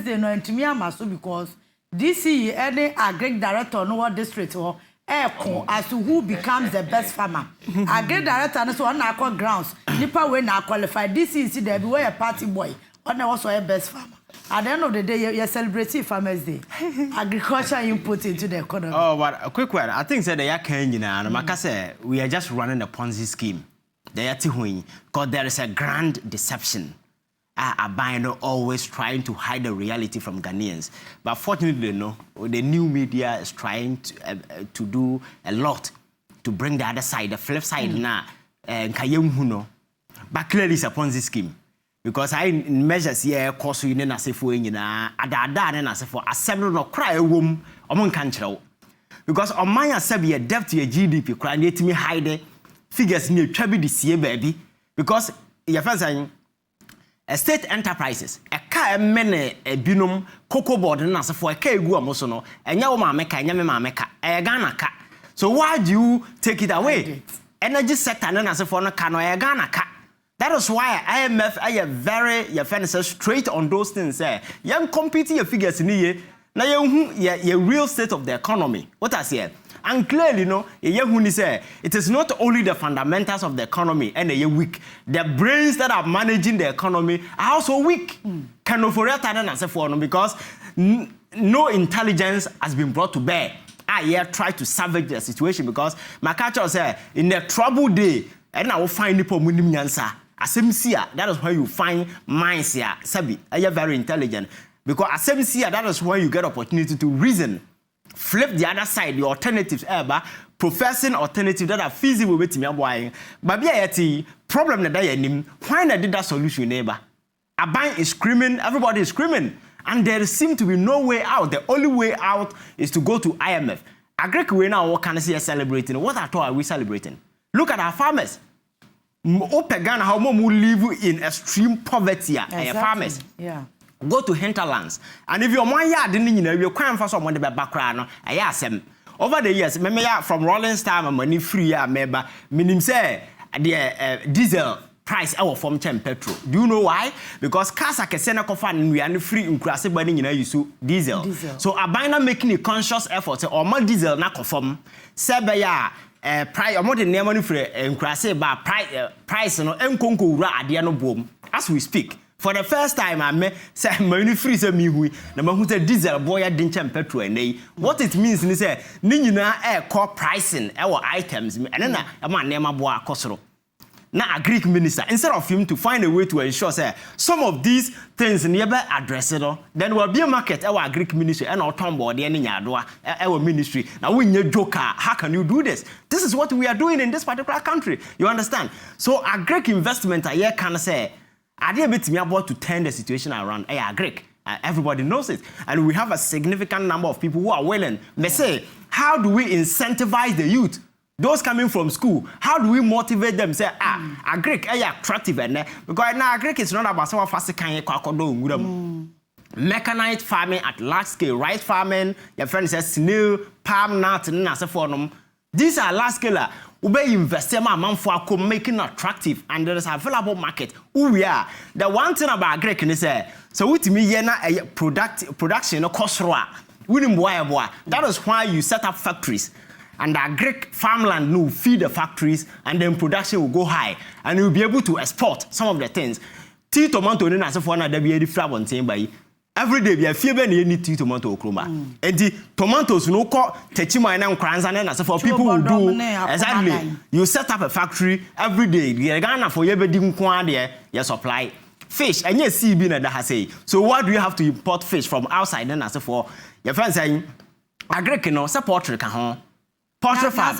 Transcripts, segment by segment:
Farmers Day no ntimi amaso because DC any Agric director no what district or as to who becomes the best farmer. Agric director no so on aqua grounds. Nipa we na qualify. DC is there be a party boy. On also a best farmer. At the end of the day, you're celebrating Farmers Day. Agriculture input into the economy. Oh, but a quick word. I think that they are Kenya and Makase, we are just running a Ponzi scheme. They are because there is a grand deception. Abino always trying to hide the reality from Ghanaians. But fortunately, no, the new media is trying to do a lot to bring the other side, the flip side now. But clearly it's a Ponzi scheme. Because I measures here cost you na se for nyina ada na se for assembly no cry wom omon kan kyerɛw because oman asabi ye debt to your GDP cry na etimi hide figures ni atwa bi de sie baabi because your friends are state enterprises e ka emene ebinom cocoa board na se for e ka egu amoso no enya wo ma meka enya me ma meka e Ghana ka so why do you take it away energy sector na se for no ka no e Ghana ka. That is why IMF are very your friends straight on those things. Young competing your figures in here. Now you real state of the economy. What I say, and clearly, no, it is not only the fundamentals of the economy and they are weak. The brains that are managing the economy are also weak. Can for because no intelligence has been brought to bear. I try to salvage the situation because my culture say in the troubled day, and I will find the answer. That is where you find minds here. Sabi, are very intelligent. Because asemsia, that is where you get opportunity to reason. Flip the other side, the alternatives, professing alternatives that are feasible with me. But the problem that I need, why not did that solution, neighbor? Aban is screaming, everybody is screaming. And there seems to be no way out. The only way out is to go to IMF. Agric we now what can I see celebrating? What at all are we celebrating? Look at our farmers. Ghana, how more live in extreme poverty are farmers. Yeah. Go to hinterlands. And if you're my yard, you're crying for someone to be background. I ask them. Over the years, from Rolling Star, money free, member, meaning say the diesel price our from petrol. Do you know why? Because cars are send fan we are free in class burning use diesel. So I buy not making a conscious effort or more diesel na conform. Sebaya price or more than near money for price no enkonko ura ade no bom as we speak. For the first time I met say money free say me hui na mahu say diesel boy adin petrol and what it means ni say ni nyina call pricing our items and na e ma nema bo akosoro. Na Agric minister, instead of him to find a way to ensure say some of these things never address it, then will be a market our Agric ministry and our tombo the any our ministry. Now we need joker. How can you do this? This is what we are doing in this particular country. You understand? So Agric investment I can say I did bit me about to turn the situation around. Agric. Everybody knows it. And we have a significant number of people who are willing. They say, how do we incentivize the youth? Those coming from school, how do we motivate them? Say, Agric, attractive, because now Agric is not about someone fast mechanized farming at large scale, rice farming. Your friend says snail, palm nuts, and nasa. These are large scale. We invest in making it attractive, and there is a available market. Who we are. The one thing about Agric is so with me, a production cost. That is why you set up factories. And the Agric farmland will feed the factories, and then production will go high, and you'll be able to export some of the things. Tea tomato in as for another be flower on by every day be a few any tea tomato croma. And the tomatoes no call techima and crans and as for people who do exactly. You set up a factory every day. You Ghana for your bedding quantity, your supply fish, and yes, see being at the say. So why do you have to import fish from outside? Then as for your friends saying Agric no support poultry farm.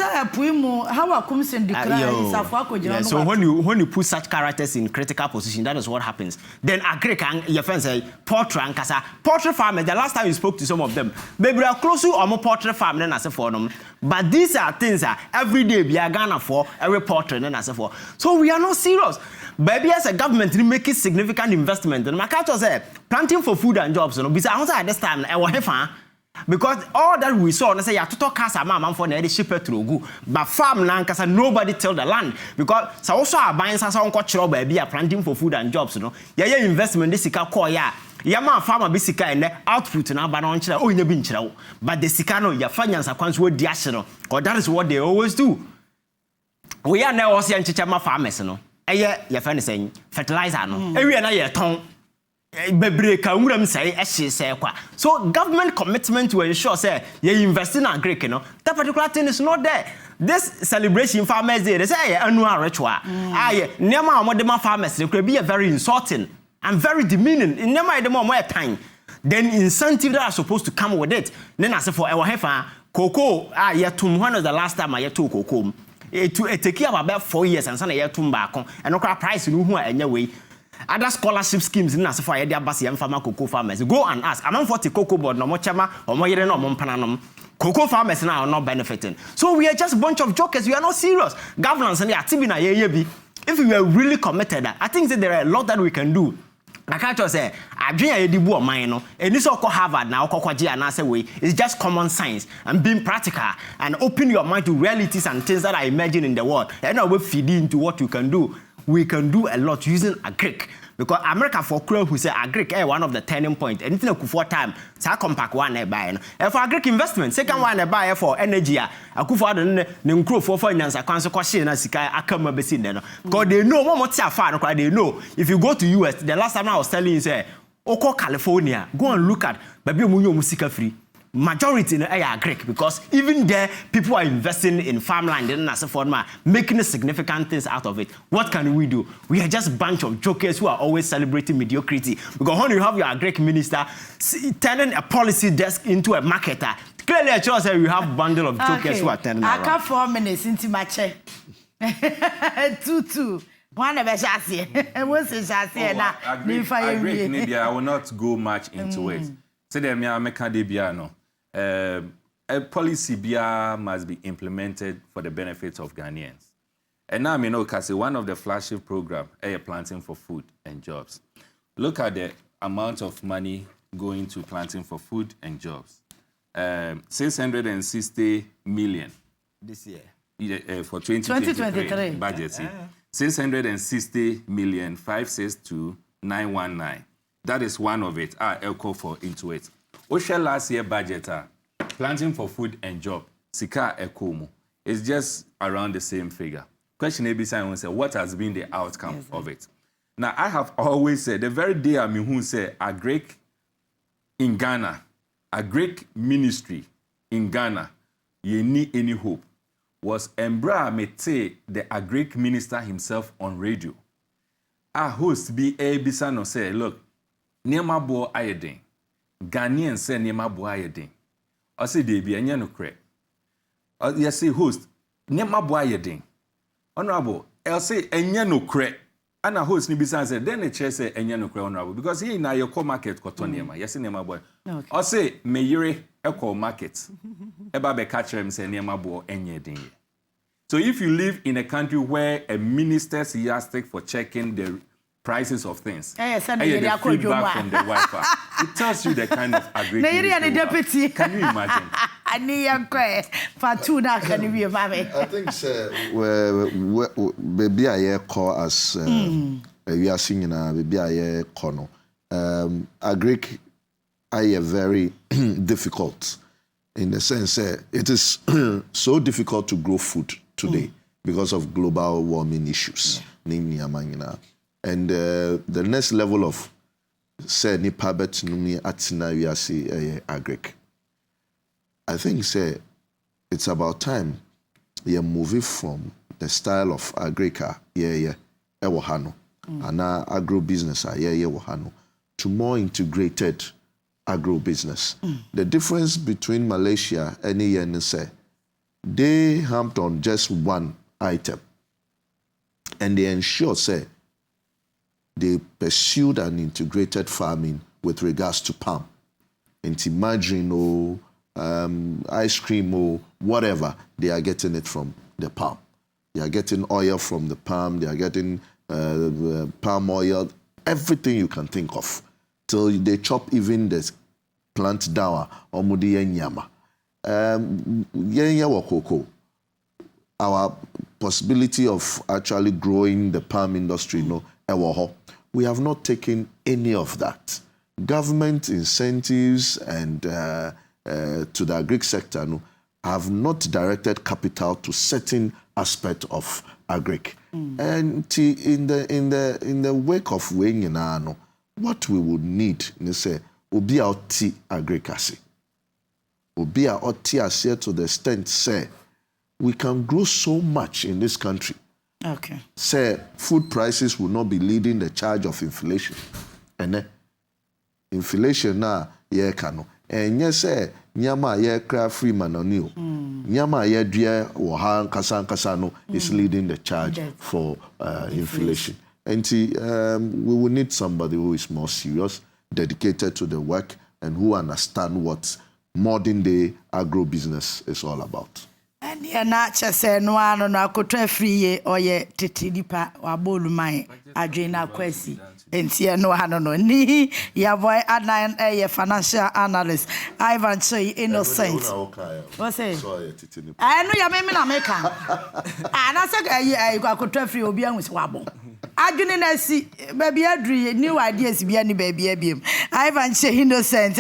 So when you put such characters in critical position, that is what happens. Then Agric and your friends say poultry and kasa poultry farmers. The last time you spoke to some of them, maybe are close to more poultry farm than as a for them. But these are things that every day we are Ghana for every poultry than as a for. So we are not serious. Baby, as a government, we make significant investment. And my culture say planting for food and jobs. You know, because at this time, I want because all that we saw, they say ya to cars a man for the ship through go, but farm now because nobody till the land because so also are buying some cultural baby are planting for food and jobs, you know. Yeah, investment this is called ya. Yama farmer be sika and output na ba no nchira o nya bi nchira wo but the sika no ya finance akwanso wo di ahye no because that is what they always do. We are now also nchicha ma farmers no eye ya fa ne say fertilizer no ewie na ye ton bebre ka nwuram say ehye say kwa. So government commitment to ensure say you invest in Agric no that particular thing is not there. This celebration farmers day they say annual ritual aye nema amode ma farmers dey could be very insulting and very demeaning. In never the more time, then incentive that are supposed to come with it. Then I say for our hefa cocoa, yetum one of the last time I yetu cocoa. It take care about 4 years and sana yetum back and no price in who anyway. Other scholarship schemes in as for their basi and farmer cocoa farmers. Go and ask. I'm for the cocoa board no more chama or more no more pananum. Cocoa farmers now are not benefiting. So we are just a bunch of jokers. We are not serious. Governance and the activity ye. If we were really committed, I think that there are a lot that we can do. I can't just say, I dream a dibu of mine, and this all Harvard now, and I say, way, it's just common science and being practical and open your mind to realities and things that are emerging in the world. And now we feed into what you can do. We can do a lot using Agric. Because America for crew who say Agric one of the turning point. Anything for time, so compact one buy. And for Agric investment, second one buy for energy. I could for the crew for finance, a consequence as I come a basin. Because they know what much far. They know if you go to US, the last time I was telling you, say, Oko California, go and look at Baby Munyo Musica free. Majority in Agric because even there people are investing in farmland and as a former making significant things out of it. What can we do? We are just a bunch of jokers who are always celebrating mediocrity. Because when you have your Agric minister turning a policy desk into a marketer, clearly I just say you have a bundle of jokers who are turning around. I got 4 minutes into my check. 2-2. One of us here. What's it? Agric, maybe I will not go much into it. Say them ya make no. A policy must be implemented for the benefit of Ghanaians. And now, because one of the flagship programs is planting for food and jobs. Look at the amount of money going to planting for food and jobs. 660 million. This year. For 2023 budget. 660 million, 562,919. That is one of it. I'll call for into it. Osha last year budget, planting for food and job, Sika Ekomo, it's just around the same figure. Question ABC will say, what has been the outcome of it? Now, I have always said, the very day I mean who say Agric in Ghana, Agric ministry in Ghana, you need any hope, was Embra Mete, the Agric minister himself on radio. Our host be ABC no say, look, Nema bo ayedin. Ghanaian say nema bo ayedin. I say they be anya no kre. Yes say host nema bo ayedin. Honorable, I say anya no kre. And a host ni bisa say then the chair say anya no kre honorable because he na your call market koto nema. Yes nema boy. I say meyire e call market. Eba be catch him say nema bo anya din. So if you live in a country where a minister's yardstick for checking the prices of things. The feedback from the Wi-Fi. It tells you the kind of agriculture. Can you imagine? I think baby I call us we are singing baby I call Agric I very difficult in the sense it is so difficult to grow food today because of global warming issues. And the next level of say nipa betinumi atina we are see Agric. I think say it's about time you're moving from the style of Agrica ewohano and agro business wohano to more integrated agro business. The difference between Malaysia and Yen say they humped on just one item and they ensure say they pursued an integrated farming with regards to palm. Into margarine or ice cream or whatever, they are getting it from the palm. They are getting oil from the palm, they are getting palm oil, everything you can think of. Till they chop even the plant down omudi yenyama yenya wakoko our possibility of actually growing the palm industry no ewo we have not taken any of that government incentives and to the agric sector no have not directed capital to certain aspect of agric and in the wake of weighing no what we would need is say obi a oti agric obi a oti ase to the extent say we can grow so much in this country. Okay. Say food prices will not be leading the charge of inflation. And inflation na ye kano. And yes, say nyama ye cra free manonio. Nyama ye dria wohan kasano is leading the charge for inflation. And we will need somebody who is more serious, dedicated to the work, and who understand what modern day agro business is all about. And you're not just saying no one no could free or ye titilipa or bolumai adrena quesi. And see no one ni ya boy adline a financial analyst Ivan Kyei Innocent. What's it? I know you're making American. And I said I could free or be with wabble. Adwene see baby adri new ideas be any baby Ivan Kyei Innocent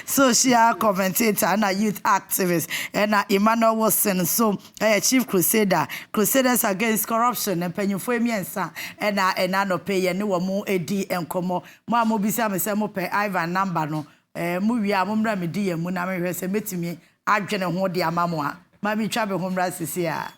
social commentator and a youth activist and Emmanuel Wilson so chief crusaders against corruption and penyufo miensa and no pay any wo edi enkomo mo amobisa me se mo pe Ivan number no mu wi amomra me di yamu na me hwese metimi adwene ho de amamo a ma mi twa be ho mra sisi a